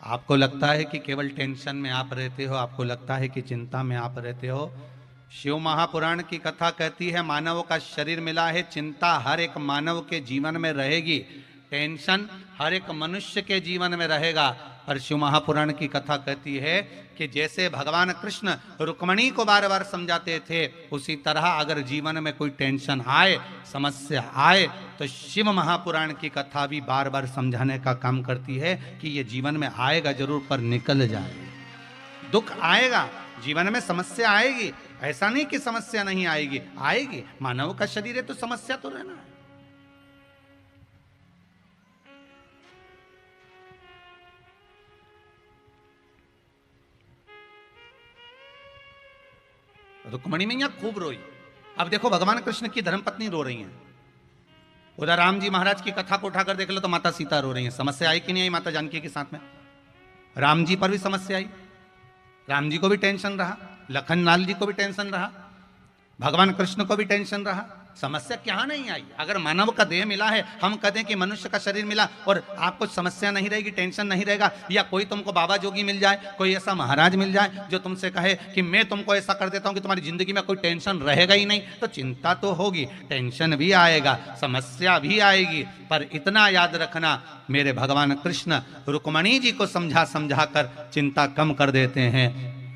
आपको लगता है कि केवल टेंशन में आप रहते हो, आपको लगता है कि चिंता में आप रहते हो। शिव महापुराण की कथा कहती है मानव का शरीर मिला है, चिंता हर एक मानव के जीवन में रहेगी, टेंशन हर एक मनुष्य के जीवन में रहेगा। पर शिव महापुराण की कथा कहती है कि जैसे भगवान कृष्ण रुक्मणी को बार बार समझाते थे, उसी तरह अगर जीवन में कोई टेंशन आए, समस्या आए, तो शिव महापुराण की कथा भी बार बार समझाने का काम करती है कि ये जीवन में आएगा जरूर, पर निकल जाएगा। दुख आएगा, जीवन में समस्या आएगी, ऐसा नहीं कि समस्या नहीं आएगी, आएगी। मानव का शरीर है तो समस्या तो रहना है। रुक्मणी मैया खूब रोई। अब देखो भगवान कृष्ण की धर्मपत्नी रो रही हैं, उधर राम जी महाराज की कथा को उठाकर देख लो तो माता सीता रो रही हैं। समस्या आई कि नहीं आई माता जानकी के साथ में? राम जी पर भी समस्या आई, राम जी को भी टेंशन रहा, लखन लाल जी को भी टेंशन रहा, भगवान कृष्ण को भी टेंशन रहा। समस्या क्या नहीं आई? अगर मानव का देह मिला है, हम कहते हैं कि मनुष्य का शरीर मिला और आपको समस्या नहीं रहेगी, टेंशन नहीं रहेगा, या कोई तुमको बाबा जोगी मिल जाए, कोई ऐसा महाराज मिल जाए जो तुमसे कहे कि मैं तुमको ऐसा कर देता हूं कि तुम्हारी जिंदगी में कोई टेंशन रहेगा ही नहीं, तो चिंता तो होगी, टेंशन भी आएगा, समस्या भी आएगी। पर इतना याद रखना, मेरे भगवान कृष्ण रुक्मणी जी को समझा समझा कर चिंता कम कर देते हैं,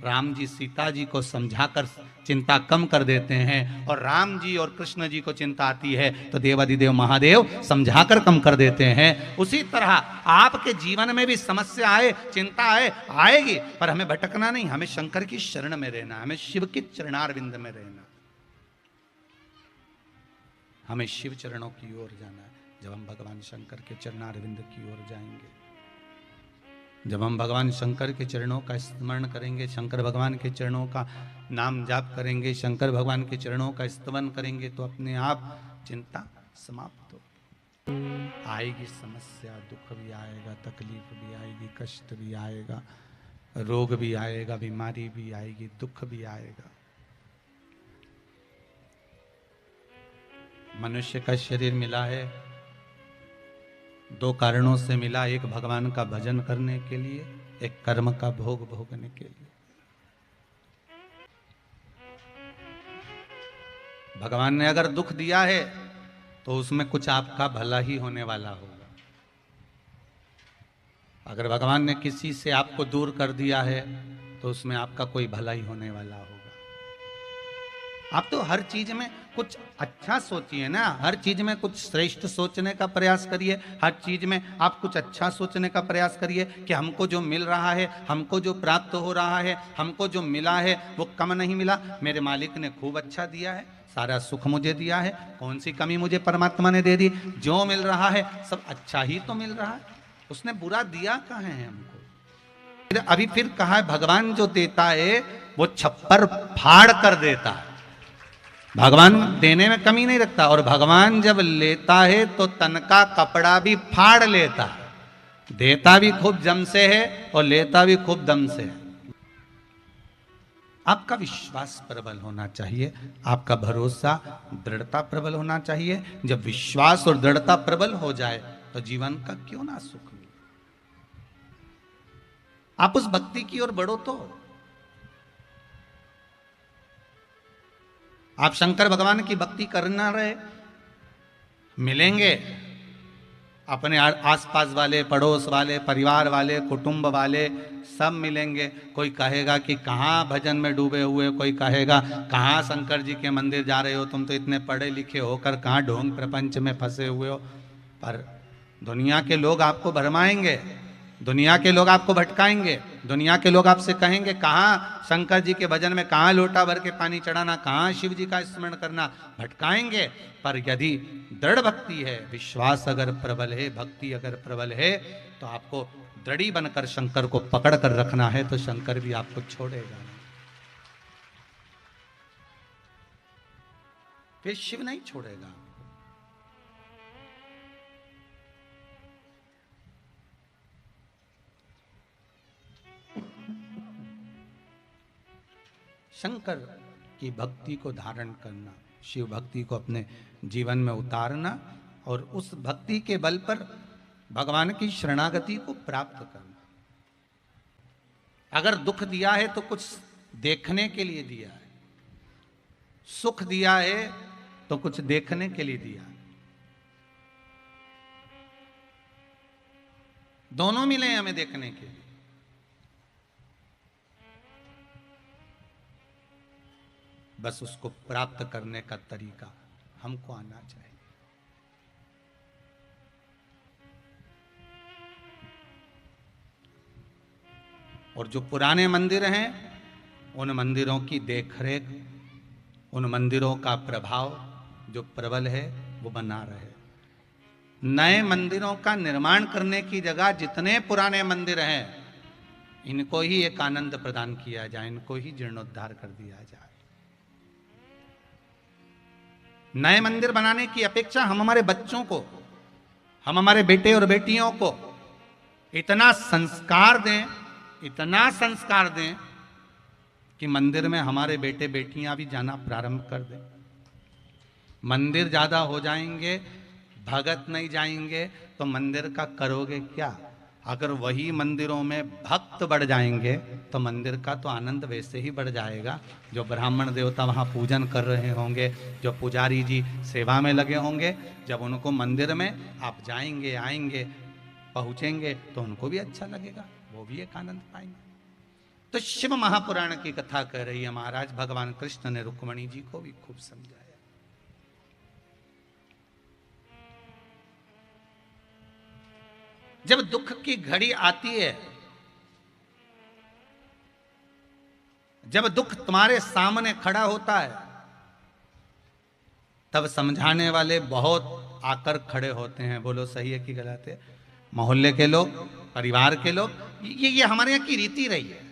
राम जी सीता जी को समझाकर चिंता कम कर देते हैं, और राम जी और कृष्ण जी को चिंता आती है तो देवाधिदेव महादेव समझाकर कम कर देते हैं। उसी तरह आपके जीवन में भी समस्या आए, चिंता आए, आएगी, पर हमें भटकना नहीं, हमें शंकर की शरण में रहना, हमें शिव के चरणारविंद में रहना, हमें शिव चरणों की ओर जाना है। जब हम भगवान शंकर के चरणारविंद की ओर जाएंगे, जब हम भगवान शंकर के चरणों का स्मरण करेंगे, शंकर भगवान के चरणों का नाम जाप करेंगे, शंकर भगवान के चरणों का स्तवन करेंगे, तो अपने आप चिंता समाप्त हो आएगी। समस्या, दुख भी आएगा, तकलीफ भी आएगी, कष्ट भी आएगा, रोग भी आएगा, बीमारी भी आएगी, दुख भी आएगा। मनुष्य का शरीर मिला है, दो कारणों से मिला, एक भगवान का भजन करने के लिए, एक कर्म का भोग भोगने के लिए। भगवान ने अगर दुख दिया है तो उसमें कुछ आपका भला ही होने वाला होगा। अगर भगवान ने किसी से आपको दूर कर दिया है तो उसमें आपका कोई भला ही होने वाला होगा। आप तो हर चीज में कुछ अच्छा सोचिए ना, हर चीज में कुछ श्रेष्ठ सोचने का प्रयास करिए, हर चीज में आप कुछ अच्छा सोचने का प्रयास करिए कि हमको जो मिल रहा है, हमको जो प्राप्त हो रहा है, हमको जो मिला है वो कम नहीं मिला, मेरे मालिक ने खूब अच्छा दिया है, सारा सुख मुझे दिया है, कौन सी कमी मुझे परमात्मा ने दे दी, जो मिल रहा है सब अच्छा ही तो मिल रहा है, उसने बुरा दिया कहाँ है हमको। अभी फिर कहा है भगवान जो देता है वो छप्पर फाड़ कर देता है, भगवान देने में कमी नहीं रखता, और भगवान जब लेता है तो तन का कपड़ा भी फाड़ लेता है, देता भी खूब जम से है और लेता भी खूब दम से है। आपका विश्वास प्रबल होना चाहिए, आपका भरोसा दृढ़ता प्रबल होना चाहिए। जब विश्वास और दृढ़ता प्रबल हो जाए तो जीवन का क्यों ना सुख मिले। आप उस भक्ति की ओर बढ़ो तो आप शंकर भगवान की भक्ति करना रहे, मिलेंगे अपने आसपास वाले, पड़ोस वाले, परिवार वाले, कुटुंब वाले सब मिलेंगे। कोई कहेगा कि कहाँ भजन में डूबे हुए, कोई कहेगा कहाँ शंकर जी के मंदिर जा रहे हो, तुम तो इतने पढ़े लिखे होकर कहाँ ढोंग प्रपंच में फंसे हुए हो। पर दुनिया के लोग आपको भरमाएंगे, दुनिया के लोग आपको भटकाएंगे, दुनिया के लोग आपसे कहेंगे कहाँ शंकर जी के भजन में कहाँ लोटा भर के पानी चढ़ाना, कहाँ शिव जी का स्मरण करना, भटकाएंगे। पर यदि दृढ़ भक्ति है, विश्वास अगर प्रबल है, भक्ति अगर प्रबल है, तो आपको दृढ़ी बनकर शंकर को पकड़ कर रखना है, तो शंकर भी आपको छोड़ेगा नहीं, फिर शिव नहीं छोड़ेगा। शंकर की भक्ति को धारण करना, शिव भक्ति को अपने जीवन में उतारना, और उस भक्ति के बल पर भगवान की शरणागति को प्राप्त करना। अगर दुख दिया है तो कुछ देखने के लिए दिया है, सुख दिया है तो कुछ देखने के लिए दिया है। दोनों मिले हैं हमें देखने के लिए। बस उसको प्राप्त करने का तरीका हमको आना चाहिए। और जो पुराने मंदिर हैं उन मंदिरों की देखरेख, उन मंदिरों का प्रभाव जो प्रबल है वो बना रहे। नए मंदिरों का निर्माण करने की जगह जितने पुराने मंदिर हैं इनको ही एक आनंद प्रदान किया जाए, इनको ही जीर्णोद्धार कर दिया जाए। नए मंदिर बनाने की अपेक्षा हम हमारे बच्चों को, हम हमारे बेटे और बेटियों को इतना संस्कार दें, इतना संस्कार दें कि मंदिर में हमारे बेटे बेटियां भी जाना प्रारंभ कर दें। मंदिर ज्यादा हो जाएंगे, भगत नहीं जाएंगे तो मंदिर का करोगे क्या? अगर वही मंदिरों में भक्त बढ़ जाएंगे तो मंदिर का तो आनंद वैसे ही बढ़ जाएगा। जो ब्राह्मण देवता वहाँ पूजन कर रहे होंगे, जो पुजारी जी सेवा में लगे होंगे, जब उनको मंदिर में आप जाएंगे, आएंगे, पहुँचेंगे तो उनको भी अच्छा लगेगा, वो भी एक आनंद पाएंगे। तो शिव महापुराण की कथा कह रही है महाराज, भगवान कृष्ण ने रुक्मणी जी को भी खूब समझाया। जब दुख की घड़ी आती है, जब दुख तुम्हारे सामने खड़ा होता है, तब समझाने वाले बहुत आकर खड़े होते हैं। बोलो सही है कि गलत है? मोहल्ले के लोग, परिवार के लोग, ये हमारे यहाँ की रीति रही है।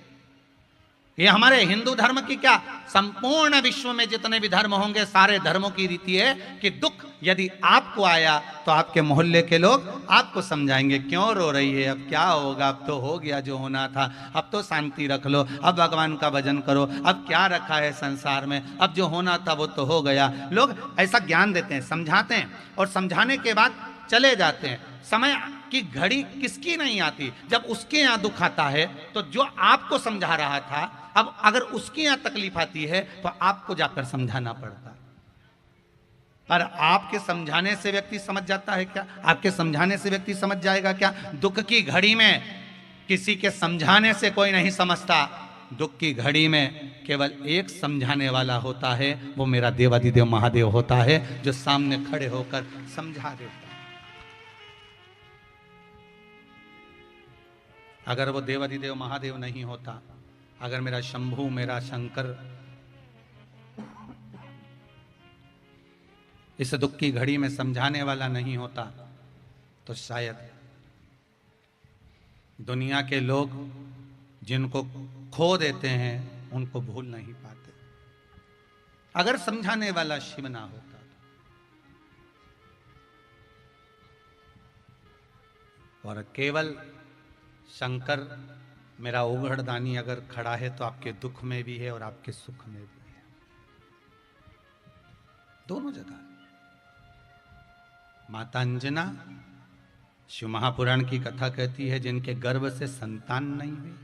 ये हमारे हिंदू धर्म की क्या, संपूर्ण विश्व में जितने भी धर्म होंगे सारे धर्मों की रीति है कि दुख यदि आपको आया तो आपके मोहल्ले के लोग आपको समझाएंगे, क्यों रो रही है, अब क्या होगा, अब तो हो गया जो होना था, अब तो शांति रख लो, अब भगवान का भजन करो, अब क्या रखा है संसार में, अब जो होना था वो तो हो गया। लोग ऐसा ज्ञान देते हैं, समझाते हैं और समझाने के बाद चले जाते हैं। समय की घड़ी किसकी नहीं आती? जब उसके यहाँ दुख आता है तो जो आपको समझा रहा था, अब अगर उसके यहाँ तकलीफ आती है तो आपको जाकर समझाना पड़ता है। पर आपके समझाने से व्यक्ति समझ जाता है क्या? आपके समझाने से व्यक्ति समझ जाएगा क्या? दुख की घड़ी में किसी के समझाने से कोई नहीं समझता। दुख की घड़ी में केवल एक समझाने वाला होता है, वो मेरा देवाधिदेव महादेव होता है, जो सामने खड़े होकर समझा देता है। अगर वो देवाधिदेव महादेव नहीं होता, अगर मेरा शंभू, मेरा शंकर इस दुख की घड़ी में समझाने वाला नहीं होता, तो शायद दुनिया के लोग जिनको खो देते हैं उनको भूल नहीं पाते। अगर समझाने वाला शिव ना होता तो। और केवल शंकर मेरा उघड़दानी अगर खड़ा है तो आपके दुख में भी है और आपके सुख में भी है, दोनों जगह। माता अंजना, शिव महापुराण की कथा कहती है, जिनके गर्भ से संतान नहीं हुई,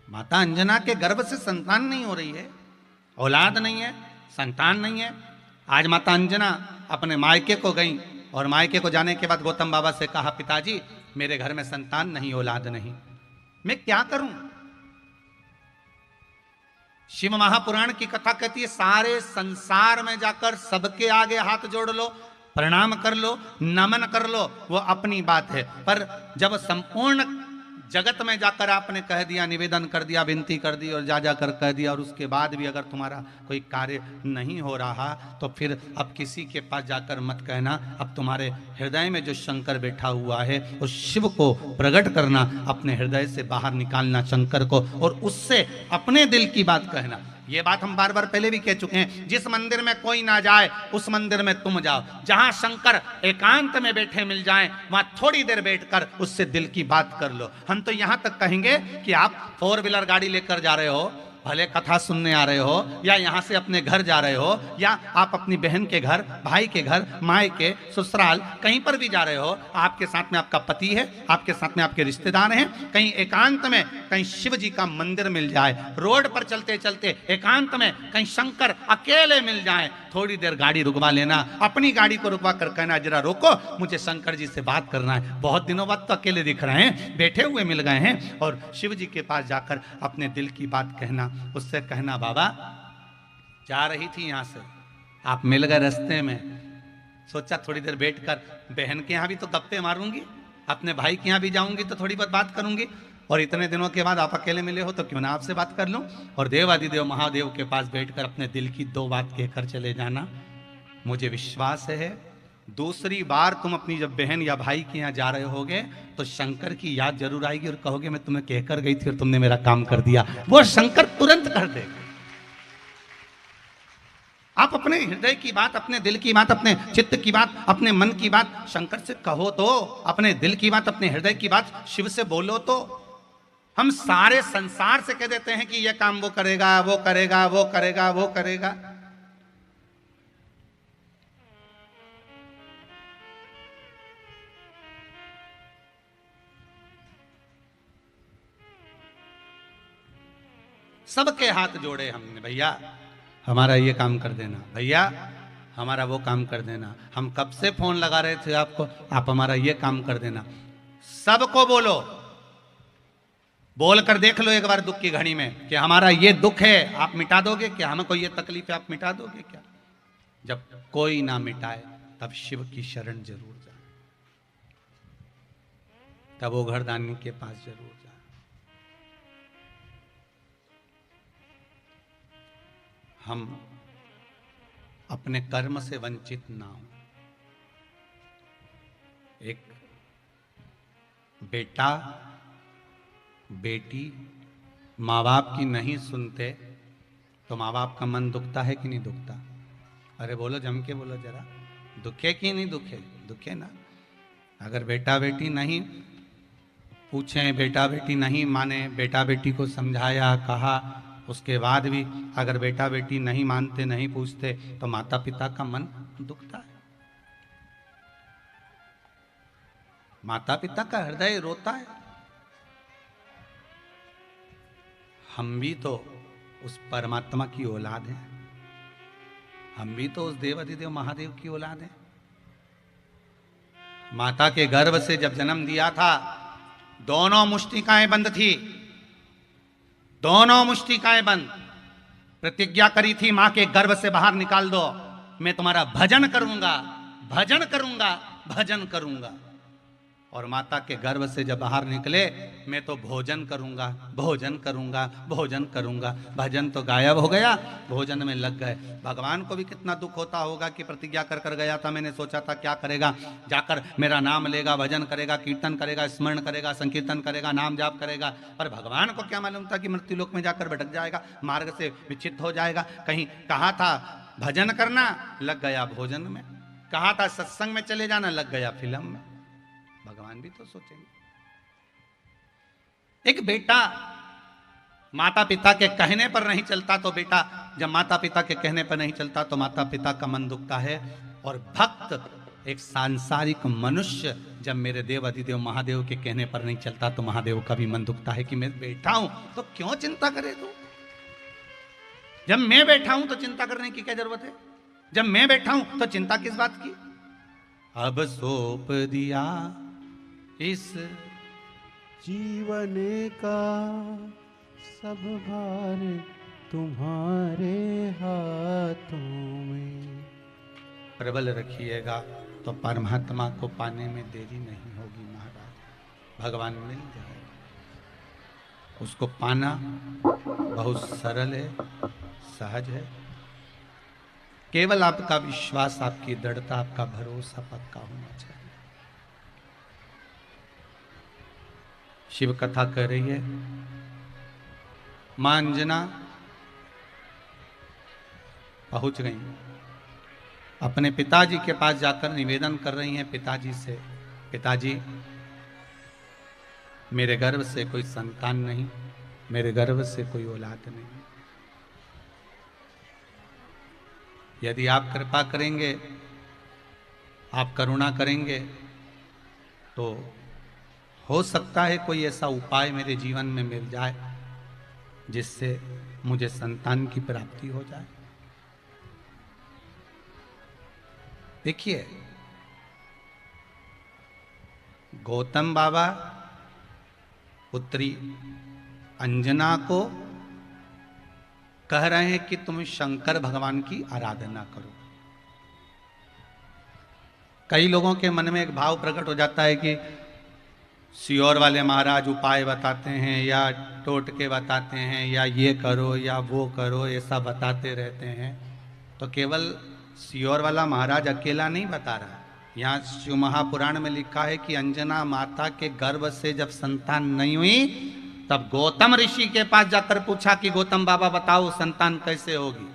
माता अंजना के गर्भ से संतान नहीं हो रही है, औलाद नहीं है, संतान नहीं है। आज माता अंजना अपने मायके को गई और मायके को जाने के बाद गौतम बाबा से कहा, पिताजी मेरे घर में संतान नहीं, औलाद नहीं, मैं क्या करूं? शिव महापुराण की कथा कहती है, सारे संसार में जाकर सबके आगे हाथ जोड़ लो, प्रणाम कर लो, नमन कर लो, वो अपनी बात है। पर जब संपूर्ण जगत में जाकर आपने कह दिया, निवेदन कर दिया, विनती कर दी और जा जाकर कह दिया, और उसके बाद भी अगर तुम्हारा कोई कार्य नहीं हो रहा तो फिर अब किसी के पास जाकर मत कहना। अब तुम्हारे हृदय में जो शंकर बैठा हुआ है उस शिव को प्रकट करना, अपने हृदय से बाहर निकालना शंकर को, और उससे अपने दिल की बात कहना। ये बात हम बार बार पहले भी कह चुके हैं, जिस मंदिर में कोई ना जाए उस मंदिर में तुम जाओ। जहां शंकर एकांत में बैठे मिल जाएं, वहां थोड़ी देर बैठकर उससे दिल की बात कर लो। हम तो यहां तक कहेंगे कि आप 4 व्हीलर गाड़ी लेकर जा रहे हो भले कथा सुनने आ रहे हो या यहाँ से अपने घर जा रहे हो या आप अपनी बहन के घर, भाई के घर, माई के, ससुराल, कहीं पर भी जा रहे हो, आपके साथ में आपका पति है, आपके साथ में आपके रिश्तेदार हैं, कहीं एकांत में कहीं शिव जी का मंदिर मिल जाए, रोड पर चलते चलते एकांत में कहीं शंकर अकेले मिल जाए, थोड़ी देर गाड़ी रुकवा लेना, अपनी गाड़ी को रुकवा कर कहना जरा रोको, मुझे शंकर जी से बात करना है, बहुत दिनों बाद तो अकेले दिख रहे हैं, बैठे हुए मिल गए हैं, और शिव जी के पास जाकर अपने दिल की बात कहना, उससे कहना बाबा जा रही थी यहां से, आप मिल गए रास्ते में, सोचा थोड़ी देर बैठकर बहन के यहां भी तो गप्पे मारूंगी, अपने भाई के यहां भी जाऊंगी तो थोड़ी बहुत बात करूंगी, और इतने दिनों के बाद आप अकेले मिले हो तो क्यों ना आपसे बात कर लूं, और देवादिदेव महादेव के पास बैठकर अपने दिल की दो बात कहकर चले जाना। मुझे विश्वास है दूसरी बार तुम अपनी जब बहन या भाई के यहाँ जा रहे होगे तो शंकर की याद जरूर आएगी और कहोगे मैं तुम्हें कहकर गई थी और तुमने मेरा काम कर दिया, वो शंकर तुरंत कर देगा। आप अपने हृदय की बात, अपने दिल की बात, अपने चित्त की बात, अपने मन की बात शंकर से कहो तो, अपने दिल की बात, अपने हृदय की बात शिव से बोलो तो। हम सारे संसार से कह देते हैं कि यह काम वो करेगा, वो करेगा, वो करेगा, वो करेगा। सबके हाथ जोड़े हमने, भैया हमारा ये काम कर देना, भैया हमारा वो काम कर देना, हम कब से फोन लगा रहे थे आपको, आप हमारा ये काम कर देना। सबको बोलो, बोल कर देख लो एक बार दुख की घड़ी में कि हमारा ये दुख है आप मिटा दोगे क्या, हमको ये तकलीफ है आप मिटा दोगे क्या। जब कोई ना मिटाए तब शिव की शरण जरूर जाए, तब वो घरदानी के पास जरूर जाए। हम अपने कर्म से वंचित ना हो। एक बेटा बेटी माँ बाप की नहीं सुनते तो माँ बाप का मन दुखता है कि नहीं दुखता? अरे बोलो, जम के बोलो जरा, दुखे कि नहीं दुखे? दुखे ना। अगर बेटा बेटी नहीं पूछें, बेटा बेटी नहीं माने, बेटा बेटी को समझाया कहा, उसके बाद भी अगर बेटा बेटी नहीं मानते, नहीं पूछते, तो माता पिता का मन दुखता है, माता पिता का हृदय रोता है। हम भी तो उस परमात्मा की औलाद हैं, हम भी तो उस देवाधिदेव महादेव की औलाद हैं। माता के गर्भ से जब जन्म दिया था, दोनों मुष्टिकाएं बंद थी, दोनों मुष्टिकाएं बंद। प्रतिज्ञा करी थी, मां के गर्भ से बाहर निकाल दो, मैं तुम्हारा भजन करूंगा, भजन करूंगा, भजन करूंगा। और माता के गर्भ से जब बाहर निकले, मैं तो भोजन करूंगा, भोजन करूंगा, भोजन करूंगा। भजन तो गायब हो गया, भोजन में लग गए। भगवान को भी कितना दुख होता होगा कि प्रतिज्ञा कर कर गया था, मैंने सोचा था क्या करेगा, जाकर मेरा नाम लेगा, भजन करेगा, कीर्तन करेगा, स्मरण करेगा, संकीर्तन करेगा, नाम जाप करेगा। पर भगवान को क्या मालूम था कि मृत्युलोक में जाकर भटक जाएगा, मार्ग से विच्छिन्न हो जाएगा। कहीं कहा था भजन करना, लग गया भोजन में। कहा था सत्संग में चले जाना, लग गया फिल्म में। भगवान भी तो सोचेंगे। एक बेटा माता पिता के कहने पर नहीं चलता तो बेटा, जब माता पिता के कहने पर नहीं चलता तो माता पिता का मन दुखता है। और भक्त एक सांसारिक मनुष्य जब मेरे देव अधिदेव महादेव के कहने पर नहीं चलता तो महादेव का भी मन दुखता है कि मैं बैठा हूं तो क्यों चिंता करे तू। जब मैं बैठा हूं तो चिंता करने की क्या जरूरत है? जब मैं बैठा हूं तो चिंता किस बात की? अब सौंप दिया इस जीवन का सब भार तुम्हारे हाथों में। प्रबल रखिएगा तो परमात्मा को पाने में देरी नहीं होगी महाराज, भगवान मिल जाएगा। उसको पाना बहुत सरल है, सहज है। केवल आपका विश्वास, आपकी दृढ़ता, आपका भरोसा पक्का होना चाहिए। शिव कथा कह रही है, मां अंजना पहुंच गई, अपने पिताजी के पास जाकर निवेदन कर रही हैं पिताजी से, पिताजी मेरे गर्भ से कोई संतान नहीं, मेरे गर्भ से कोई औलाद नहीं। यदि आप कृपा करेंगे, आप करुणा करेंगे, तो हो सकता है कोई ऐसा उपाय मेरे जीवन में मिल जाए जिससे मुझे संतान की प्राप्ति हो जाए। देखिए, गौतम बाबा पुत्री अंजना को कह रहे हैं कि तुम शंकर भगवान की आराधना करो। कई लोगों के मन में एक भाव प्रकट हो जाता है कि सियोर वाले महाराज उपाय बताते हैं या टोटके बताते हैं या ये करो या वो करो, ऐसा बताते रहते हैं। तो केवल सियोर वाला महाराज अकेला नहीं बता रहा। यहाँ शिव महापुराण में लिखा है कि अंजना माता के गर्भ से जब संतान नहीं हुई, तब गौतम ऋषि के पास जाकर पूछा कि गौतम बाबा बताओ संतान कैसे होगी।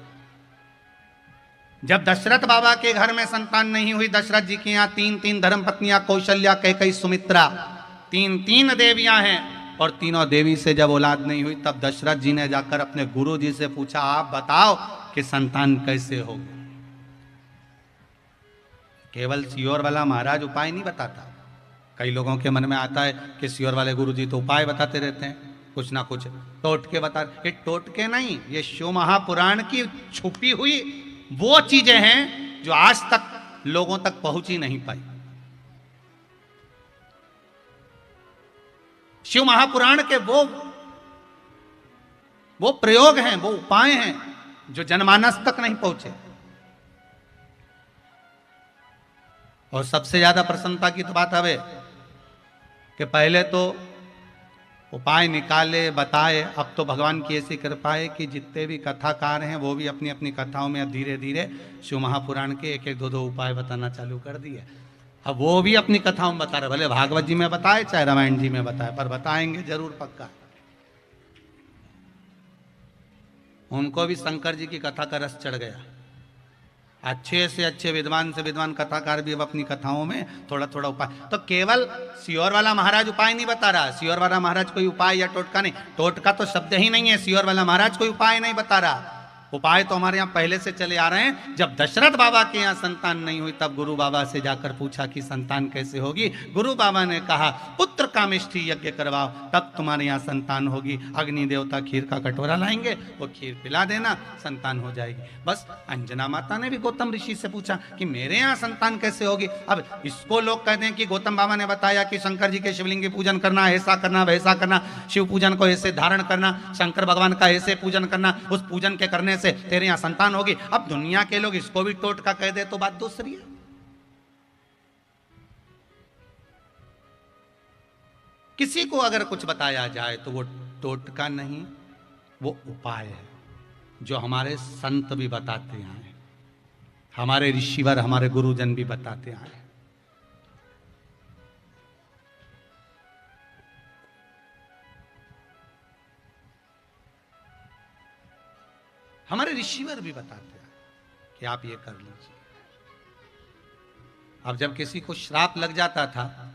जब दशरथ बाबा के घर में संतान नहीं हुई, दशरथ जी के यहाँ 3 धर्म पत्नियां, कौशल्या, कैकेयी, सुमित्रा, 3 देवियां हैं, और तीनों देवी से जब औलाद नहीं हुई, तब दशरथ जी ने जाकर अपने गुरु जी से पूछा आप बताओ कि संतान कैसे होगी। केवल सियोर वाला महाराज उपाय नहीं बताता। कई लोगों के मन में आता है कि सियोर वाले गुरु जी तो उपाय बताते रहते हैं, कुछ ना कुछ टोटके बता। ये टोटके नहीं, ये शिव महापुराण की छुपी हुई वो चीजें हैं जो आज तक लोगों तक पहुंच ही नहीं पाई। शिव महापुराण के वो प्रयोग हैं, वो उपाय हैं जो जनमानस तक नहीं पहुंचे। और सबसे ज्यादा प्रसन्नता की तो बात है कि पहले तो उपाय निकाले, बताए, अब तो भगवान की ऐसी कृपा है कि जितने भी कथाकार हैं वो भी अपनी अपनी कथाओं में धीरे धीरे शिव महापुराण के 1-1, 2-2 उपाय बताना चालू कर दिए। अब वो भी अपनी कथाओं में बता रहे, भले भागवत जी में बताए चाहे रामायण जी में बताए, पर बताएंगे जरूर पक्का। उनको भी शंकर जी की कथा का रस चढ़ गया। अच्छे से अच्छे विद्वान से विद्वान कथाकार भी अब अपनी कथाओं में थोड़ा थोड़ा उपाय। तो केवल सियोर वाला महाराज उपाय नहीं बता रहा, सियोर वाला महाराज कोई उपाय या टोटका नहीं, टोटका तो शब्द ही नहीं है। सियोर वाला महाराज कोई उपाय नहीं बता रहा, उपाय तो हमारे यहाँ पहले से चले आ रहे हैं। जब दशरथ बाबा के यहाँ संतान नहीं हुई, तब गुरु बाबा से जाकर पूछा कि संतान कैसे होगी। गुरु बाबा ने कहा पुत्र कामिष्ठी यज्ञ करवाओ, तब तुम्हारे यहाँ संतान होगी। अग्नि देवता खीर का कटोरा लाएंगे, वो खीर पिला देना, संतान हो जाएगी। बस अंजना माता ने भी गौतम ऋषि से पूछा कि मेरे यहाँ संतान कैसे होगी। अब इसको लोग कहते हैं कि गौतम बाबा ने बताया कि शंकर जी के शिवलिंग की पूजन करना, ऐसा करना, वैसा करना, शिव पूजन को ऐसे धारण करना, शंकर भगवान का ऐसे पूजन करना, उस पूजन के करने से तेरे यहां संतान होगी। अब दुनिया के लोग इसको भी टोटका कह दे तो बात दूसरी है। किसी को अगर कुछ बताया जाए तो वो टोटका नहीं, वो उपाय है जो हमारे संत भी बताते हैं, हमारे ऋषिवर, हमारे गुरुजन भी बताते हैं। हमारे ऋषिवर भी बताते हैं कि आप ये कर लीजिए। अब जब किसी को श्राप लग जाता था,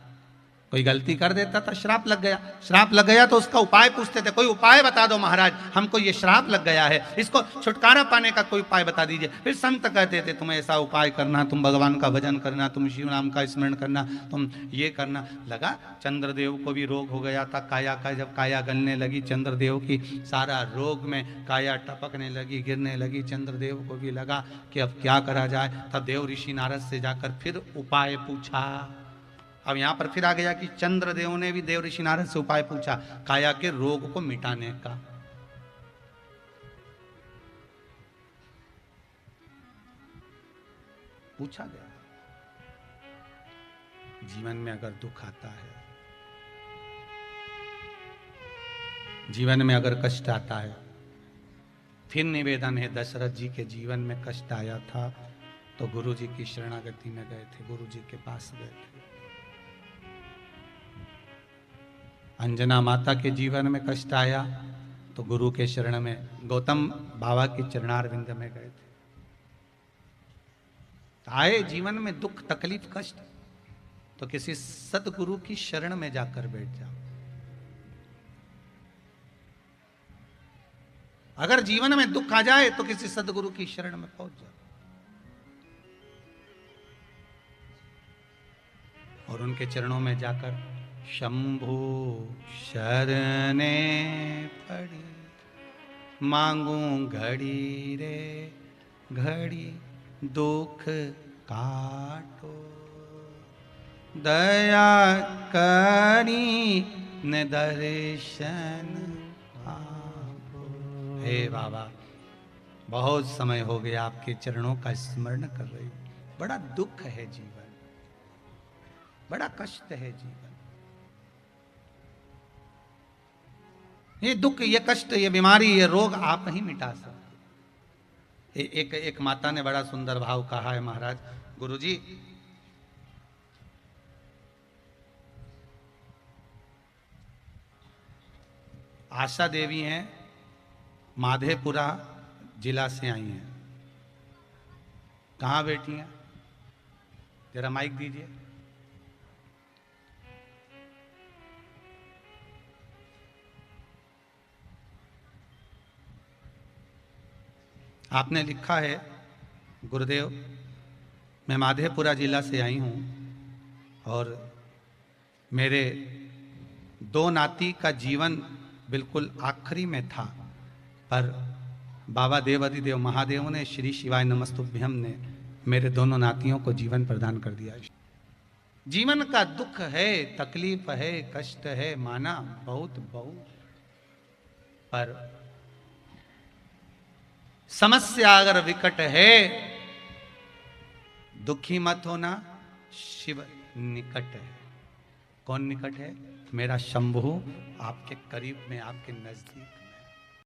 कोई गलती कर देता था, श्राप लग गया, श्राप लग गया तो उसका उपाय पूछते थे, कोई उपाय बता दो महाराज, हमको ये श्राप लग गया है, इसको छुटकारा पाने का कोई उपाय बता दीजिए। फिर संत कहते थे तुम्हें ऐसा उपाय करना, तुम भगवान का भजन करना, तुम शिव नाम का स्मरण करना, तुम ये करना। लगा चंद्रदेव को भी रोग हो गया था काया का, जब काया गलने लगी चंद्रदेव की, सारा रोग में काया टपकने लगी, गिरने लगी, चंद्रदेव को भी लगा कि अब क्या करा जाए। तब देव ऋषि नारद से जाकर फिर उपाय पूछा। अब यहां पर फिर आ गया कि चंद्रदेव ने भी देव ऋषि नारद से उपाय पूछा काया के रोग को मिटाने का। पूछा गया, जीवन में अगर दुख आता है, जीवन में अगर कष्ट आता है, फिर निवेदन है, दशरथ जी के जीवन में कष्ट आया था तो गुरु जी की शरणागति में गए थे, गुरु जी के पास गए थे। अंजना माता के जीवन में कष्ट आया तो गुरु के शरण में, गौतम बाबा के चरणारविंद में गए थे। आए जीवन में दुख, तकलीफ, कष्ट, तो किसी सतगुरु की शरण में जाकर बैठ जाओ। अगर जीवन में दुख आ जाए तो किसी सदगुरु की शरण में पहुंच जाओ और उनके चरणों में जाकर शंभु शरणे पड़ी मांगू घड़ी रे घड़ी दुख काटो दया करी न दर्शन आपो। हे बाबा, बहुत समय हो गया आपके चरणों का स्मरण कर रही हूं। बड़ा दुख है जीवन, बड़ा कष्ट है जीवन। ये दुख, ये कष्ट, ये बीमारी, ये रोग आप ही मिटा सकते। एक माता ने बड़ा सुंदर भाव कहा है, महाराज गुरुजी, आशा देवी हैं, माधेपुरा जिला से आई हैं। कहाँ बैठी हैं? जरा माइक दीजिए। आपने लिखा है, गुरुदेव मैं माधेपुरा जिला से आई हूँ और मेरे दो नाती का जीवन बिल्कुल आखिरी में था, पर बाबा देवाधिदेव महादेव ने, श्री शिवाय नमस्तुभ्यम ने मेरे दोनों नातियों को जीवन प्रदान कर दिया। जीवन का दुख है, तकलीफ है, कष्ट है, माना बहुत बहुत, पर समस्या अगर विकट है, दुखी मत होना, शिव निकट है। कौन निकट है? मेरा शंभु आपके करीब में, आपके नजदीक।